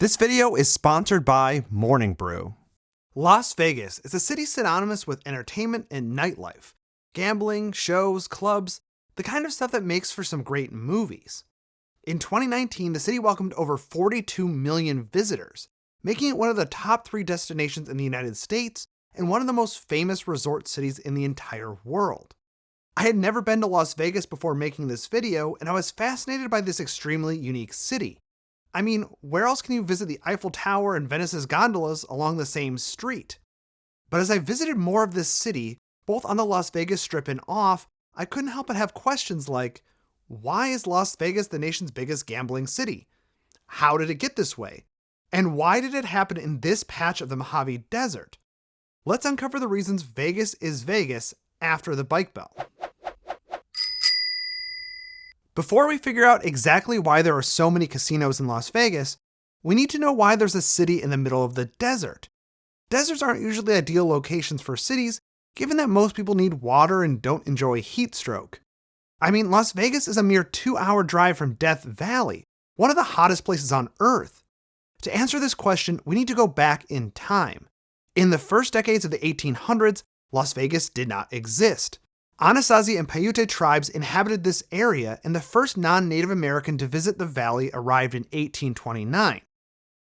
This video is sponsored by Morning Brew. Las Vegas is a city synonymous with entertainment and nightlife. Gambling, shows, clubs, the kind of stuff that makes for some great movies. In 2019, the city welcomed over 42 million visitors, making it one of the top 3 destinations in the United States and one of the most famous resort cities in the entire world. I had never been to Las Vegas before making this video, and I was fascinated by this extremely unique city. I mean, where else can you visit the Eiffel Tower and Venice's gondolas along the same street? But as I visited more of this city, both on the Las Vegas Strip and off, I couldn't help but have questions like, why is Las Vegas the nation's biggest gambling city? How did it get this way? And why did it happen in this patch of the Mojave Desert? Let's uncover the reasons Vegas is Vegas after the bike bell. Before we figure out exactly why there are so many casinos in Las Vegas, we need to know why there's a city in the middle of the desert. Deserts aren't usually ideal locations for cities, given that most people need water and don't enjoy heat stroke. I mean, Las Vegas is a mere 2-hour drive from Death Valley, one of the hottest places on Earth. To answer this question, we need to go back in time. In the first decades of the 1800s, Las Vegas did not exist. Anasazi and Paiute tribes inhabited this area, and the first non-Native American to visit the valley arrived in 1829.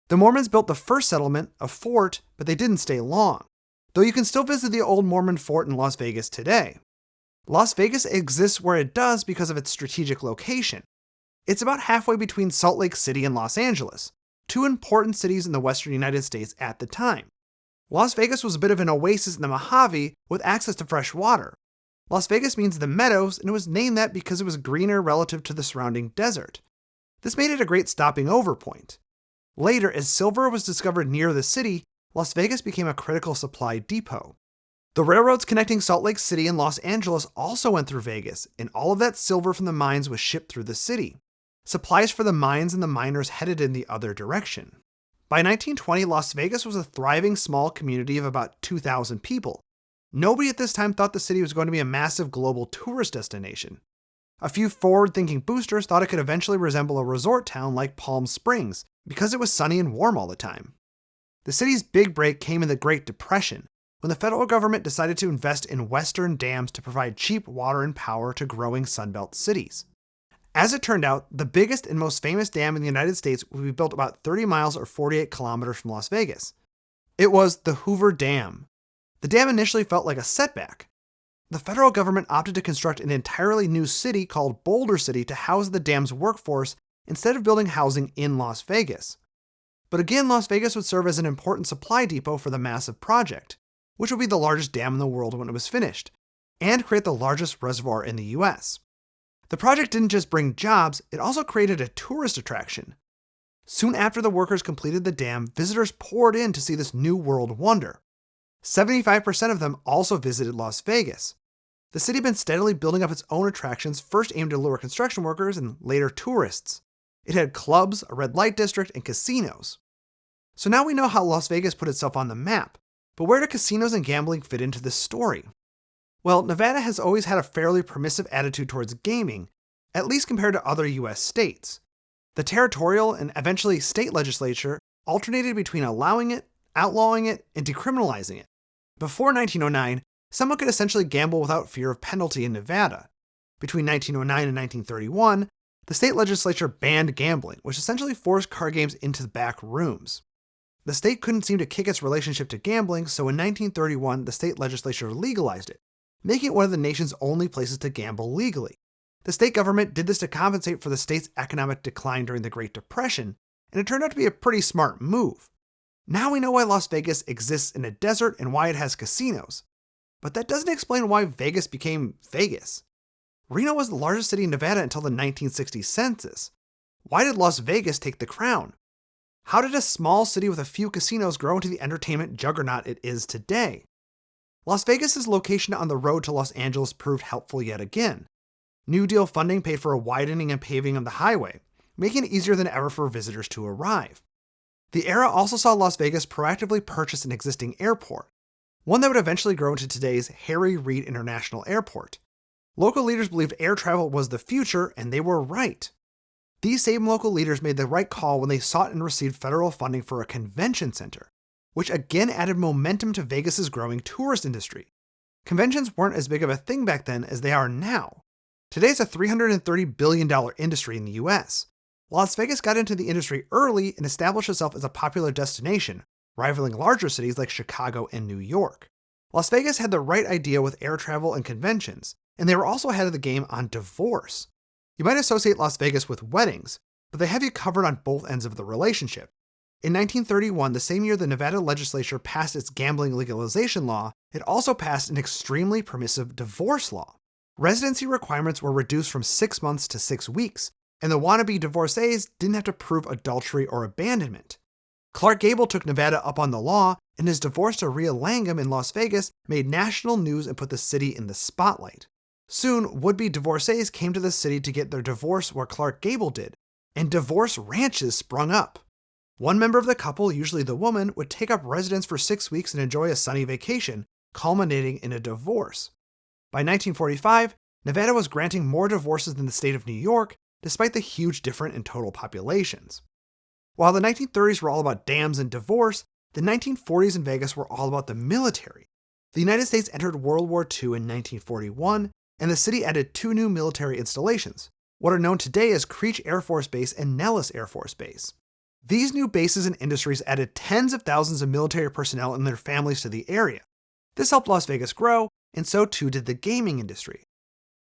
The Mormons built the first settlement, a fort, but they didn't stay long, though you can still visit the old Mormon fort in Las Vegas today. Las Vegas exists where it does because of its strategic location. It's about halfway between Salt Lake City and Los Angeles, 2 important cities in the western United States at the time. Las Vegas was a bit of an oasis in the Mojave with access to fresh water. Las Vegas means the meadows, and it was named that because it was greener relative to the surrounding desert. This made it a great stopping over point. Later, as silver was discovered near the city, Las Vegas became a critical supply depot. The railroads connecting Salt Lake City and Los Angeles also went through Vegas, and all of that silver from the mines was shipped through the city. Supplies for the mines and the miners headed in the other direction. By 1920, Las Vegas was a thriving small community of about 2,000 people. Nobody at this time thought the city was going to be a massive global tourist destination. A few forward-thinking boosters thought it could eventually resemble a resort town like Palm Springs, because it was sunny and warm all the time. The city's big break came in the Great Depression, when the federal government decided to invest in western dams to provide cheap water and power to growing Sunbelt cities. As it turned out, the biggest and most famous dam in the United States would be built about 30 miles or 48 kilometers from Las Vegas. It was the Hoover Dam. The dam initially felt like a setback. The federal government opted to construct an entirely new city called Boulder City to house the dam's workforce instead of building housing in Las Vegas. But again, Las Vegas would serve as an important supply depot for the massive project, which would be the largest dam in the world when it was finished, and create the largest reservoir in the US. The project didn't just bring jobs, it also created a tourist attraction. Soon after the workers completed the dam, visitors poured in to see this new world wonder. 75% of them also visited Las Vegas. The city had been steadily building up its own attractions, first aimed at lure construction workers and later tourists. It had clubs, a red light district, and casinos. So now we know how Las Vegas put itself on the map, but where do casinos and gambling fit into this story? Well, Nevada has always had a fairly permissive attitude towards gaming, at least compared to other US states. The territorial and eventually state legislature alternated between allowing it, outlawing it, and decriminalizing it. Before 1909, someone could essentially gamble without fear of penalty in Nevada. Between 1909 and 1931, the state legislature banned gambling, which essentially forced card games into the back rooms. The state couldn't seem to kick its relationship to gambling, so in 1931, the state legislature legalized it, making it one of the nation's only places to gamble legally. The state government did this to compensate for the state's economic decline during the Great Depression, and it turned out to be a pretty smart move. Now we know why Las Vegas exists in a desert and why it has casinos. But that doesn't explain why Vegas became Vegas. Reno was the largest city in Nevada until the 1960 census. Why did Las Vegas take the crown? How did a small city with a few casinos grow into the entertainment juggernaut it is today? Las Vegas's location on the road to Los Angeles proved helpful yet again. New Deal funding paid for a widening and paving of the highway, making it easier than ever for visitors to arrive. The era also saw Las Vegas proactively purchase an existing airport, one that would eventually grow into today's Harry Reid International Airport. Local leaders believed air travel was the future, and they were right. These same local leaders made the right call when they sought and received federal funding for a convention center, which again added momentum to Vegas's growing tourist industry. Conventions weren't as big of a thing back then as they are now. Today it's a $330 billion industry in the US. Las Vegas got into the industry early and established itself as a popular destination, rivaling larger cities like Chicago and New York. Las Vegas had the right idea with air travel and conventions, and they were also ahead of the game on divorce. You might associate Las Vegas with weddings, but they have you covered on both ends of the relationship. In 1931, the same year the Nevada legislature passed its gambling legalization law, it also passed an extremely permissive divorce law. Residency requirements were reduced from 6 months to 6 weeks, and the wannabe divorcees didn't have to prove adultery or abandonment. Clark Gable took Nevada up on the law, and his divorce to Rhea Langham in Las Vegas made national news and put the city in the spotlight. Soon, would-be divorcees came to the city to get their divorce where Clark Gable did, and divorce ranches sprung up. One member of the couple, usually the woman, would take up residence for 6 weeks and enjoy a sunny vacation, culminating in a divorce. By 1945, Nevada was granting more divorces than the state of New York, despite the huge difference in total populations. While the 1930s were all about dams and divorce, the 1940s in Vegas were all about the military. The United States entered World War II in 1941, and the city added 2 new military installations, what are known today as Creech Air Force Base and Nellis Air Force Base. These new bases and industries added tens of thousands of military personnel and their families to the area. This helped Las Vegas grow, and so too did the gaming industry.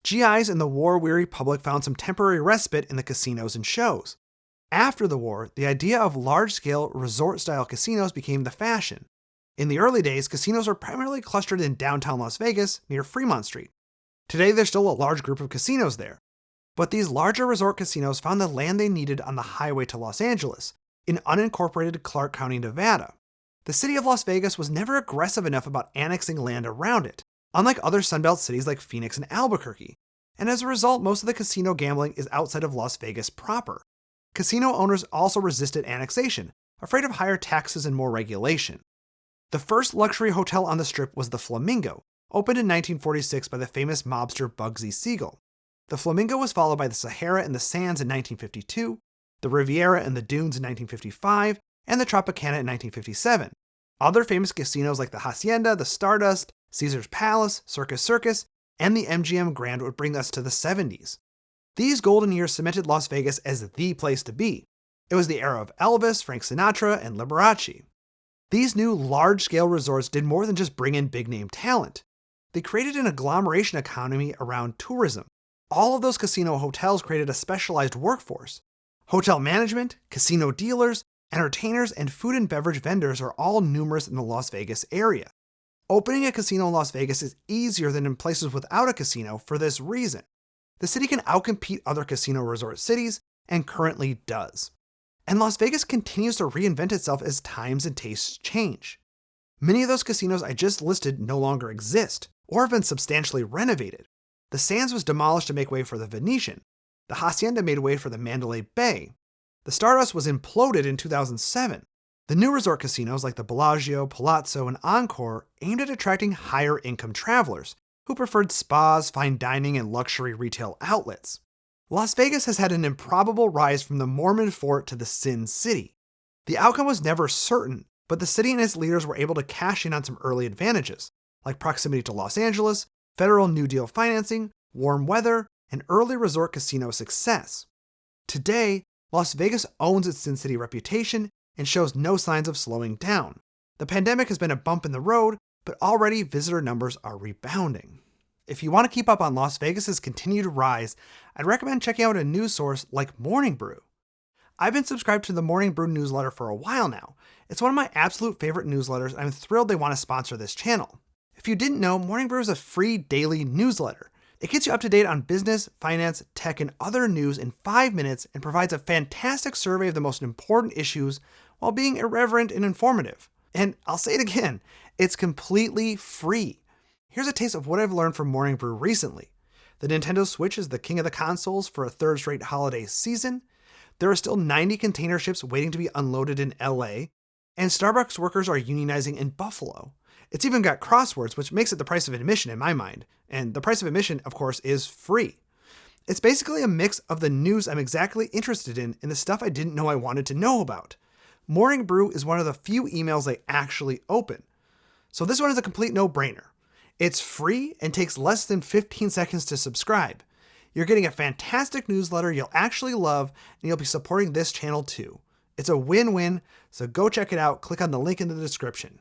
GIs and the war-weary public found some temporary respite in the casinos and shows. After the war, the idea of large-scale, resort-style casinos became the fashion. In the early days, casinos were primarily clustered in downtown Las Vegas, near Fremont Street. Today, there's still a large group of casinos there. But these larger resort casinos found the land they needed on the highway to Los Angeles, in unincorporated Clark County, Nevada. The city of Las Vegas was never aggressive enough about annexing land around it, unlike other Sunbelt cities like Phoenix and Albuquerque, and as a result, most of the casino gambling is outside of Las Vegas proper. Casino owners also resisted annexation, afraid of higher taxes and more regulation. The first luxury hotel on the Strip was the Flamingo, opened in 1946 by the famous mobster Bugsy Siegel. The Flamingo was followed by the Sahara and the Sands in 1952, the Riviera and the Dunes in 1955, and the Tropicana in 1957. Other famous casinos like the Hacienda, the Stardust, Caesar's Palace, Circus, and the MGM Grand would bring us to the 70s. These golden years cemented Las Vegas as the place to be. It was the era of Elvis, Frank Sinatra, and Liberace. These new large-scale resorts did more than just bring in big-name talent. They created an agglomeration economy around tourism. All of those casino hotels created a specialized workforce. Hotel management, casino dealers, entertainers, and food and beverage vendors are all numerous in the Las Vegas area. Opening a casino in Las Vegas is easier than in places without a casino for this reason. The city can outcompete other casino resort cities, and currently does. And Las Vegas continues to reinvent itself as times and tastes change. Many of those casinos I just listed no longer exist, or have been substantially renovated. The Sands was demolished to make way for the Venetian. The Hacienda made way for the Mandalay Bay. The Stardust was imploded in 2007. The new resort casinos like the Bellagio, Palazzo, and Encore aimed at attracting higher income travelers who preferred spas, fine dining, and luxury retail outlets. Las Vegas has had an improbable rise from the Mormon fort to the Sin City. The outcome was never certain, but the city and its leaders were able to cash in on some early advantages, like proximity to Los Angeles, federal New Deal financing, warm weather, and early resort casino success. Today, Las Vegas owns its Sin City reputation and shows no signs of slowing down. The pandemic has been a bump in the road, but already visitor numbers are rebounding. If you want to keep up on Las Vegas's continued rise, I'd recommend checking out a news source like Morning Brew. I've been subscribed to the Morning Brew newsletter for a while now. It's one of my absolute favorite newsletters, and I'm thrilled they want to sponsor this channel. If you didn't know, Morning Brew is a free daily newsletter. It gets you up to date on business, finance, tech, and other news in 5 minutes and provides a fantastic survey of the most important issues while being irreverent and informative. And I'll say it again, it's completely free. Here's a taste of what I've learned from Morning Brew recently. The Nintendo Switch is the king of the consoles for a third straight holiday season. There are still 90 container ships waiting to be unloaded in LA. And Starbucks workers are unionizing in Buffalo. It's even got crosswords, which makes it the price of admission in my mind. And the price of admission, of course, is free. It's basically a mix of the news I'm exactly interested in and the stuff I didn't know I wanted to know about. Morning Brew is one of the few emails I actually open. So this one is a complete no-brainer. It's free and takes less than 15 seconds to subscribe. You're getting a fantastic newsletter you'll actually love, and you'll be supporting this channel too. It's a win-win, so go check it out. Click on the link in the description.